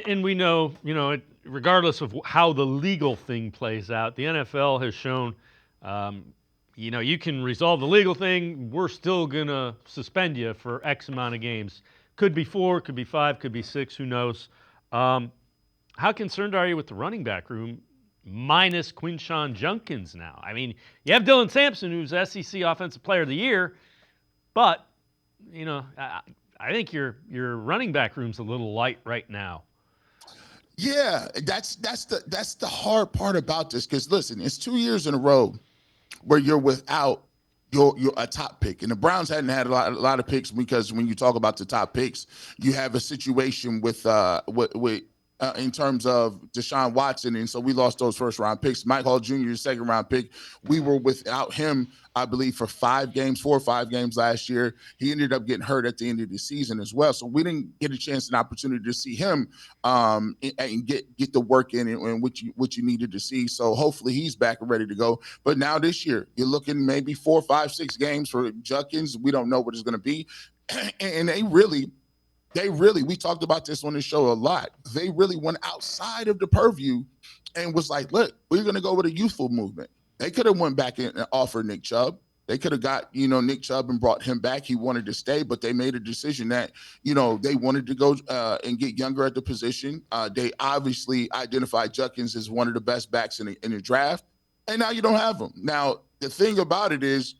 And we know, regardless of how the legal thing plays out, the NFL has shown, um, you can resolve the legal thing. We're still going to suspend you for X amount of games. Could be 4, could be 5, could be 6, who knows. Um, how concerned are you with the running back room minus Quinshon Judkins now? I mean, you have Dylan Sampson, who's SEC Offensive Player of the Year, but, I think your running back room's a little light right now. Yeah, that's the hard part about this, because listen, it's 2 years in a row where you're without your a top pick, and the Browns hadn't had a lot of picks, because when you talk about the top picks, you have a situation with in terms of Deshaun Watson, and so we lost those first round picks. Mike Hall Jr., second round pick, we were without him, I believe, for 5 games, 4 or 5 games last year. He ended up getting hurt at the end of the season as well, so we didn't get a chance, an opportunity to see him and get the work in and what you needed to see. So hopefully he's back and ready to go. But now this year, you're looking maybe 4, 5, 6 games for Judkins. We don't know what it's going to be, and they really, we talked about this on the show a lot. They really went outside of the purview and was like, look, we're going to go with a youthful movement. They could have went back and offered Nick Chubb. They could have got, Nick Chubb and brought him back. He wanted to stay, but they made a decision that, they wanted to go and get younger at the position. They obviously identified Judkins as one of the best backs in the draft. And now you don't have him. Now, the thing about it is,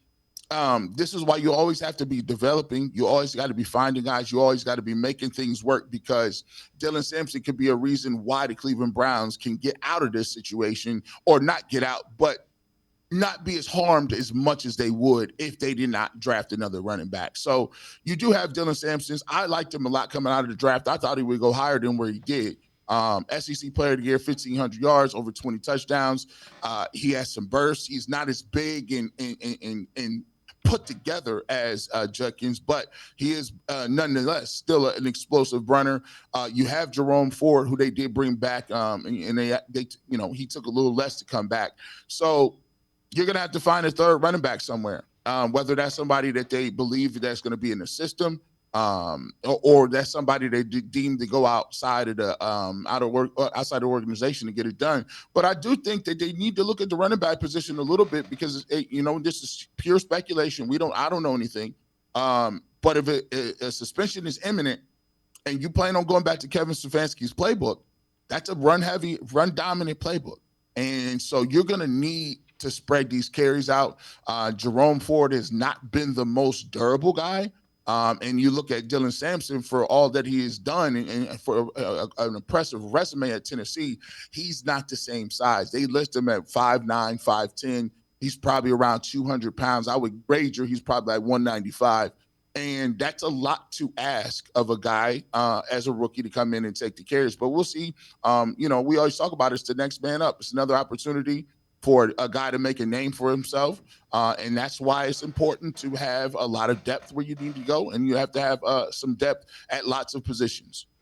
this is why you always have to be developing. You always got to be finding guys. You always got to be making things work, because Dylan Sampson could be a reason why the Cleveland Browns can get out of this situation, or not get out, but not be as harmed as much as they would if they did not draft another running back. So you do have Dylan Sampson. I liked him a lot coming out of the draft. I thought he would go higher than where he did. SEC Player of the Year, 1,500 yards, over 20 touchdowns. He has some bursts. He's not as big and put together as Judkins, but he is nonetheless still an explosive runner. You have Jerome Ford, who they did bring back, and they he took a little less to come back. So you're going to have to find a third running back somewhere, whether that's somebody that they believe that's going to be in the system, or that's somebody they deem to go outside of the outside the organization to get it done. But I do think that they need to look at the running back position a little bit, because this is pure speculation. I don't know anything. But if a suspension is imminent and you plan on going back to Kevin Stefanski's playbook, that's a run dominant playbook, and so you're going to need to spread these carries out. Jerome Ford has not been the most durable guy. And you look at Dylan Sampson for all that he has done, and for an impressive resume at Tennessee, he's not the same size. They list him at 5'9", 5'10". He's probably around 200 pounds. I would wager he's probably like 195. And that's a lot to ask of a guy as a rookie to come in and take the carries. But we'll see. We always talk about it's the next man up. It's another opportunity for a guy to make a name for himself. And that's why it's important to have a lot of depth where you need to go. And you have to have some depth at lots of positions.